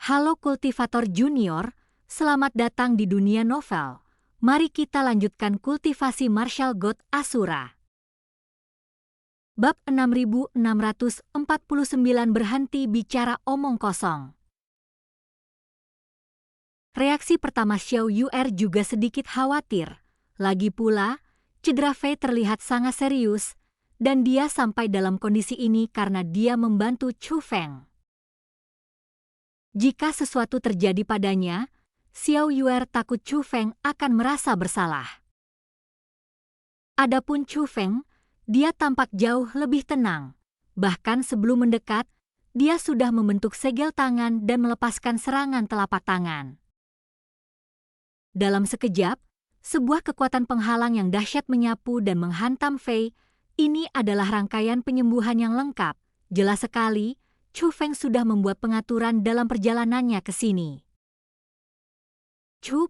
Halo kultivator junior, selamat datang di dunia novel. Mari kita lanjutkan kultivasi Martial God Asura. Bab 6649 berhenti bicara omong kosong. Reaksi pertama Xiao Yu'er juga sedikit khawatir. Lagi pula, cedera Fei terlihat sangat serius, dan dia sampai dalam kondisi ini karena dia membantu Chu Feng. Jika sesuatu terjadi padanya, Xiao Yu'er takut Chu Feng akan merasa bersalah. Adapun Chu Feng, dia tampak jauh lebih tenang. Bahkan sebelum mendekat, dia sudah membentuk segel tangan dan melepaskan serangan telapak tangan. Dalam sekejap, sebuah kekuatan penghalang yang dahsyat menyapu dan menghantam Fei. Ini adalah rangkaian penyembuhan yang lengkap. Jelas sekali, Chu Feng sudah membuat pengaturan dalam perjalanannya ke sini.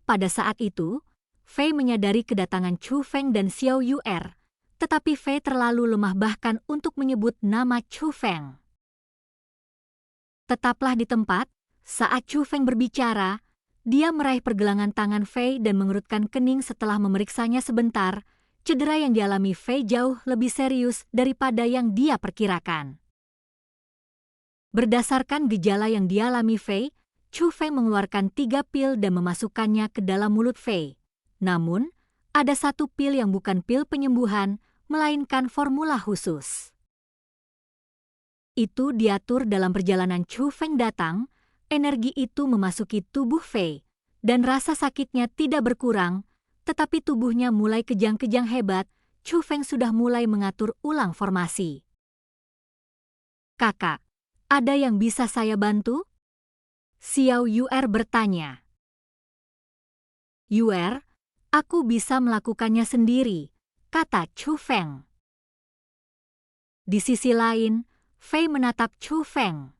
Pada saat itu, Fei menyadari kedatangan Chu Feng dan Xiao Yu'er, tetapi Fei terlalu lemah bahkan untuk menyebut nama Chu Feng. Tetaplah di tempat, saat Chu Feng berbicara, dia meraih pergelangan tangan Fei dan mengerutkan kening setelah memeriksanya sebentar. Cedera yang dialami Fei jauh lebih serius daripada yang dia perkirakan. Berdasarkan gejala yang dialami Fei, Chu Feng mengeluarkan 3 pil dan memasukkannya ke dalam mulut Fei. Namun, ada satu pil yang bukan pil penyembuhan, melainkan formula khusus. Itu diatur dalam perjalanan Chu Feng datang, energi itu memasuki tubuh Fei, dan rasa sakitnya tidak berkurang, tetapi tubuhnya mulai kejang-kejang hebat. Chu Feng sudah mulai mengatur ulang formasi. "Kakak, ada yang bisa saya bantu?" Xiao Yu'er bertanya. "Yu'er, aku bisa melakukannya sendiri," kata Chu Feng. Di sisi lain, Fei menatap Chu Feng.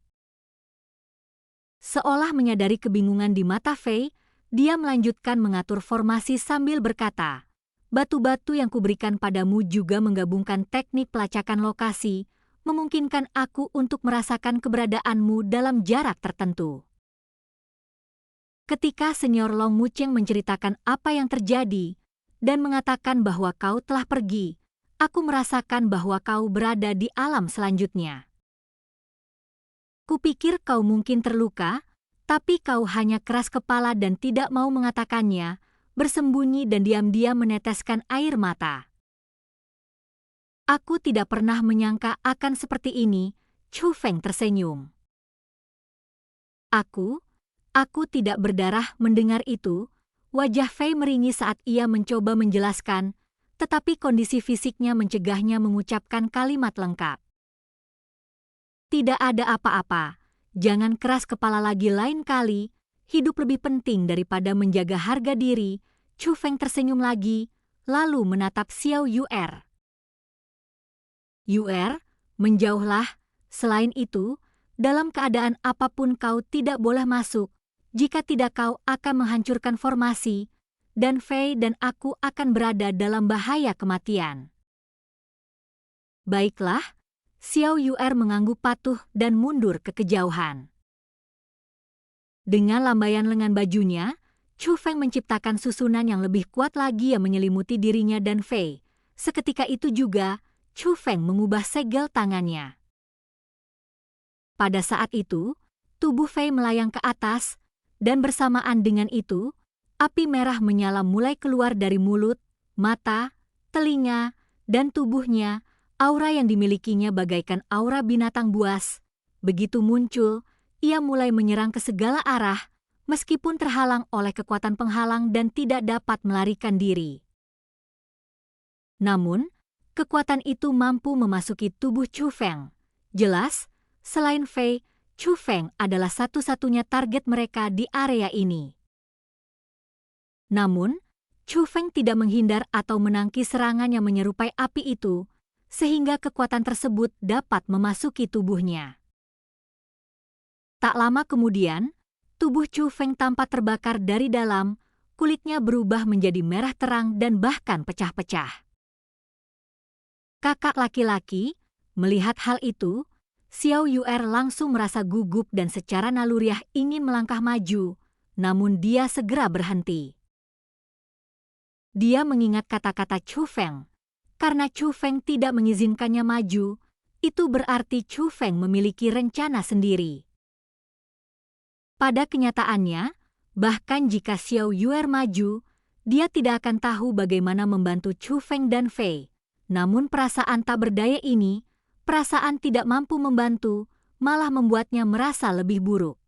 Seolah menyadari kebingungan di mata Fei, dia melanjutkan mengatur formasi sambil berkata, "Batu-batu yang kuberikan padamu juga menggabungkan teknik pelacakan lokasi, memungkinkan aku untuk merasakan keberadaanmu dalam jarak tertentu." Ketika Senior Long Mucheng menceritakan apa yang terjadi dan mengatakan bahwa kau telah pergi, aku merasakan bahwa kau berada di alam selanjutnya. Kupikir kau mungkin terluka, tapi kau hanya keras kepala dan tidak mau mengatakannya, bersembunyi dan diam-diam meneteskan air mata. Aku tidak pernah menyangka akan seperti ini, Chu Feng tersenyum. Aku tidak berdarah mendengar itu. Wajah Fei meringis saat ia mencoba menjelaskan, tetapi kondisi fisiknya mencegahnya mengucapkan kalimat lengkap. "Tidak ada apa-apa. Jangan keras kepala lagi lain kali, hidup lebih penting daripada menjaga harga diri." Chu Feng tersenyum lagi, lalu menatap Xiao Yu'er. "Yu'er, menjauhlah. Selain itu, dalam keadaan apapun kau tidak boleh masuk. Jika tidak kau akan menghancurkan formasi, dan Fei dan aku akan berada dalam bahaya kematian." "Baiklah." Xiao Yu'er mengangguk patuh dan mundur ke kejauhan. Dengan lambaian lengan bajunya, Chu Feng menciptakan susunan yang lebih kuat lagi yang menyelimuti dirinya dan Fei. Seketika itu juga, Chu Feng mengubah segel tangannya. Pada saat itu, tubuh Fei melayang ke atas, dan bersamaan dengan itu, api merah menyala mulai keluar dari mulut, mata, telinga, dan tubuhnya. Aura yang dimilikinya bagaikan aura binatang buas. Begitu muncul, ia mulai menyerang ke segala arah, meskipun terhalang oleh kekuatan penghalang dan tidak dapat melarikan diri. Namun, kekuatan itu mampu memasuki tubuh Chu Feng. Jelas, selain Fei, Chu Feng adalah satu-satunya target mereka di area ini. Namun, Chu Feng tidak menghindar atau menangkis serangan yang menyerupai api itu, sehingga kekuatan tersebut dapat memasuki tubuhnya. Tak lama kemudian, tubuh Chu Feng tampak terbakar dari dalam, kulitnya berubah menjadi merah terang dan bahkan pecah-pecah. "Kakak laki-laki," melihat hal itu, Xiao Yu'er langsung merasa gugup dan secara naluriah ingin melangkah maju, namun dia segera berhenti. Dia mengingat kata-kata Chu Feng. Karena Chu Feng tidak mengizinkannya maju, itu berarti Chu Feng memiliki rencana sendiri. Pada kenyataannya, bahkan jika Xiao Yu'er maju, dia tidak akan tahu bagaimana membantu Chu Feng dan Fei. Namun perasaan tak berdaya ini, perasaan tidak mampu membantu, malah membuatnya merasa lebih buruk.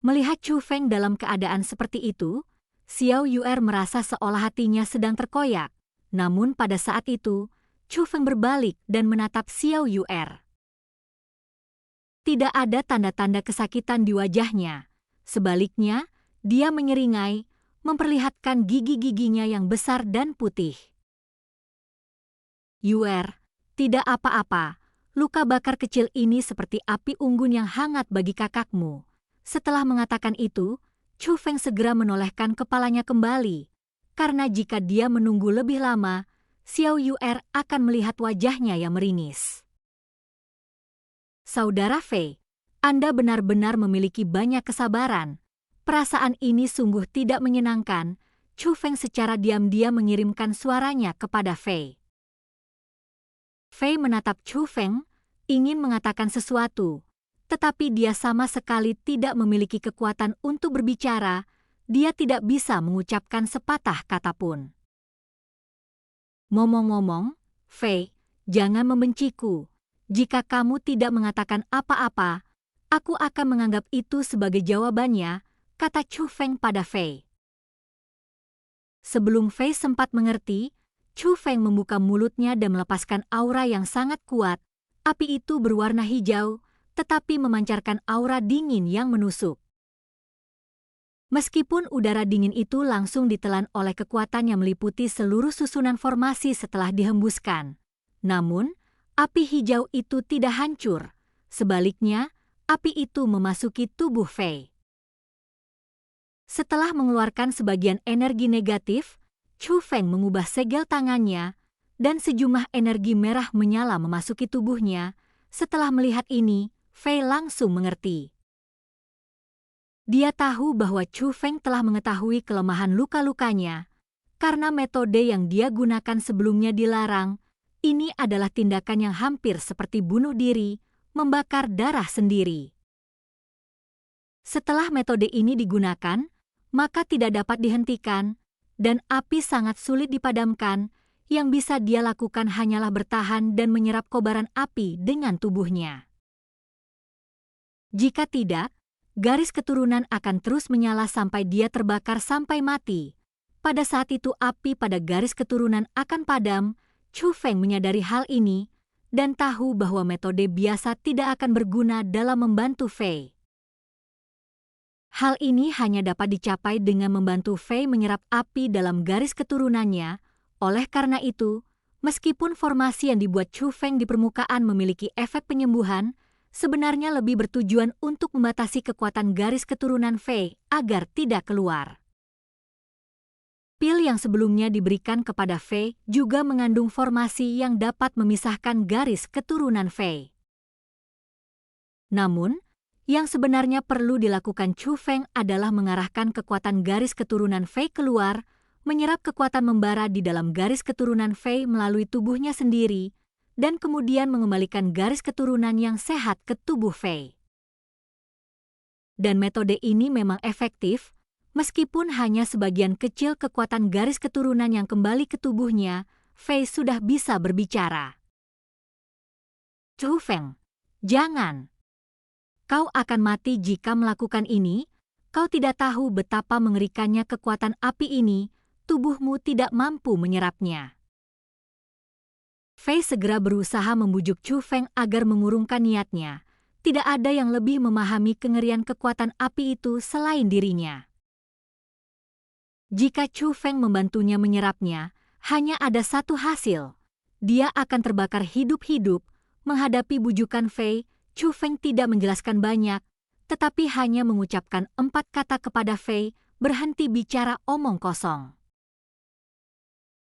Melihat Chu Feng dalam keadaan seperti itu, Xiao Yu'er merasa seolah hatinya sedang terkoyak. Namun pada saat itu, Chu Feng berbalik dan menatap Xiao Yu'er. Tidak ada tanda-tanda kesakitan di wajahnya. Sebaliknya, dia menyeringai, memperlihatkan gigi-giginya yang besar dan putih. Yu'er, tidak apa-apa. Luka bakar kecil ini seperti api unggun yang hangat bagi kakakmu. Setelah mengatakan itu, Chu Feng segera menolehkan kepalanya kembali. Karena jika dia menunggu lebih lama, Xiao Yu'er akan melihat wajahnya yang meringis. Saudara Fei, Anda benar-benar memiliki banyak kesabaran. Perasaan ini sungguh tidak menyenangkan. Chu Feng secara diam-diam mengirimkan suaranya kepada Fei. Fei menatap Chu Feng, ingin mengatakan sesuatu, tetapi dia sama sekali tidak memiliki kekuatan untuk berbicara. Dia tidak bisa mengucapkan sepatah kata pun. Ngomong-ngomong, Fei, jangan membenciku. Jika kamu tidak mengatakan apa-apa, aku akan menganggap itu sebagai jawabannya, kata Chu Feng pada Fei. Sebelum Fei sempat mengerti, Chu Feng membuka mulutnya dan melepaskan aura yang sangat kuat. Api itu berwarna hijau, tetapi memancarkan aura dingin yang menusuk. Meskipun udara dingin itu langsung ditelan oleh kekuatan yang meliputi seluruh susunan formasi setelah dihembuskan. Namun, api hijau itu tidak hancur. Sebaliknya, api itu memasuki tubuh Fei. Setelah mengeluarkan sebagian energi negatif, Chu Feng mengubah segel tangannya, dan sejumlah energi merah menyala memasuki tubuhnya. Setelah melihat ini, Fei langsung mengerti. Dia tahu bahwa Chu Feng telah mengetahui kelemahan luka-lukanya. Karena metode yang dia gunakan sebelumnya dilarang, ini adalah tindakan yang hampir seperti bunuh diri, membakar darah sendiri. Setelah metode ini digunakan, maka tidak dapat dihentikan, dan api sangat sulit dipadamkan. Yang bisa dia lakukan hanyalah bertahan dan menyerap kobaran api dengan tubuhnya. Jika tidak, garis keturunan akan terus menyala sampai dia terbakar sampai mati. Pada saat itu api pada garis keturunan akan padam. Chu Feng menyadari hal ini dan tahu bahwa metode biasa tidak akan berguna dalam membantu Fei. Hal ini hanya dapat dicapai dengan membantu Fei menyerap api dalam garis keturunannya. Oleh karena itu, meskipun formasi yang dibuat Chu Feng di permukaan memiliki efek penyembuhan, sebenarnya lebih bertujuan untuk membatasi kekuatan garis keturunan Fei agar tidak keluar. Pil yang sebelumnya diberikan kepada Fei juga mengandung formasi yang dapat memisahkan garis keturunan Fei. Namun, yang sebenarnya perlu dilakukan Chu Feng adalah mengarahkan kekuatan garis keturunan Fei keluar, menyerap kekuatan membara di dalam garis keturunan Fei melalui tubuhnya sendiri, dan kemudian mengembalikan garis keturunan yang sehat ke tubuh Fei. Dan metode ini memang efektif, meskipun hanya sebagian kecil kekuatan garis keturunan yang kembali ke tubuhnya, Fei sudah bisa berbicara. Chu Feng, jangan. Kau akan mati jika melakukan ini. Kau tidak tahu betapa mengerikannya kekuatan api ini, tubuhmu tidak mampu menyerapnya. Fei segera berusaha membujuk Chu Feng agar mengurungkan niatnya. Tidak ada yang lebih memahami kengerian kekuatan api itu selain dirinya. Jika Chu Feng membantunya menyerapnya, hanya ada satu hasil. Dia akan terbakar hidup-hidup. Menghadapi bujukan Fei, Chu Feng tidak menjelaskan banyak, tetapi hanya mengucapkan 4 kata kepada Fei, berhenti bicara omong kosong.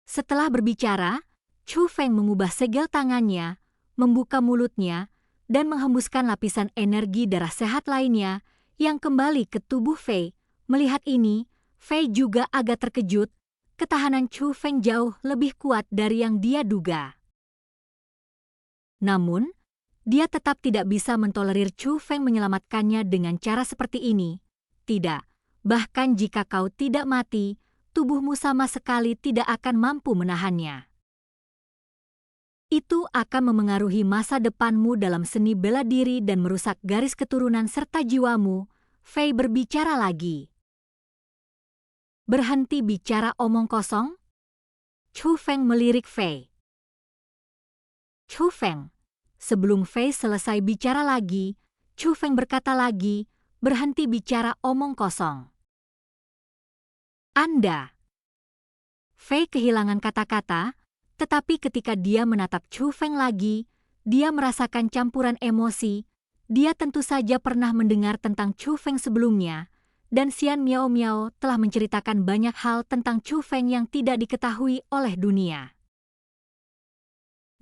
Setelah berbicara, Chu Feng mengubah segel tangannya, membuka mulutnya, dan menghembuskan lapisan energi darah sehat lainnya yang kembali ke tubuh Fei. Melihat ini, Fei juga agak terkejut. Ketahanan Chu Feng jauh lebih kuat dari yang dia duga. Namun, dia tetap tidak bisa mentolerir Chu Feng menyelamatkannya dengan cara seperti ini. Tidak, bahkan jika kau tidak mati, tubuhmu sama sekali tidak akan mampu menahannya. Itu akan memengaruhi masa depanmu dalam seni bela diri dan merusak garis keturunan serta jiwamu. Fei berbicara lagi. Berhenti bicara omong kosong? Chu Feng melirik Fei. Chu Feng. Sebelum Fei selesai bicara lagi, Chu Feng berkata lagi, berhenti bicara omong kosong. Anda. Fei kehilangan kata-kata, tetapi ketika dia menatap Chu Feng lagi, dia merasakan campuran emosi. Dia tentu saja pernah mendengar tentang Chu Feng sebelumnya, dan Xian Miao Miao telah menceritakan banyak hal tentang Chu Feng yang tidak diketahui oleh dunia.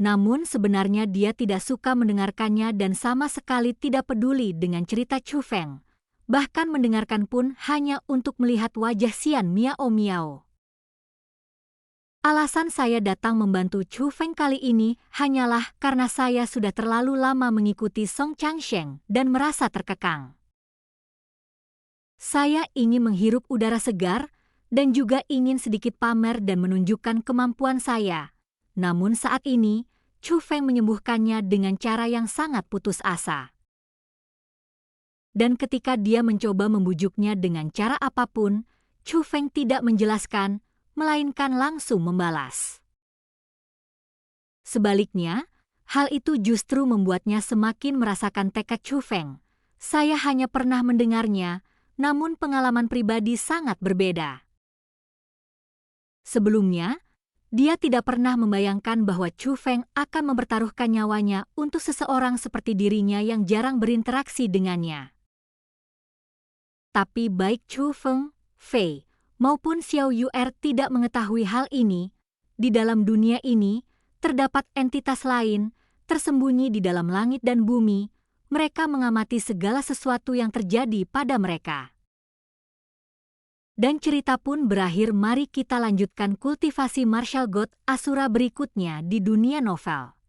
Namun sebenarnya dia tidak suka mendengarkannya dan sama sekali tidak peduli dengan cerita Chu Feng. Bahkan mendengarkan pun hanya untuk melihat wajah Xian Miao Miao. Alasan saya datang membantu Chu Feng kali ini hanyalah karena saya sudah terlalu lama mengikuti Song Changsheng dan merasa terkekang. Saya ingin menghirup udara segar dan juga ingin sedikit pamer dan menunjukkan kemampuan saya. Namun saat ini, Chu Feng menyembuhkannya dengan cara yang sangat putus asa. Dan ketika dia mencoba membujuknya dengan cara apapun, Chu Feng tidak menjelaskan, melainkan langsung membalas. Sebaliknya, hal itu justru membuatnya semakin merasakan tekad Chu Feng. Saya hanya pernah mendengarnya, namun pengalaman pribadi sangat berbeda. Sebelumnya, dia tidak pernah membayangkan bahwa Chu Feng akan mempertaruhkan nyawanya untuk seseorang seperti dirinya yang jarang berinteraksi dengannya. Tapi baik Chu Feng, Fei, maupun Xiao Yu'er tidak mengetahui hal ini. Di dalam dunia ini, terdapat entitas lain, tersembunyi di dalam langit dan bumi. Mereka mengamati segala sesuatu yang terjadi pada mereka. Dan cerita pun berakhir. Mari kita lanjutkan kultivasi martial god Asura berikutnya di dunia novel.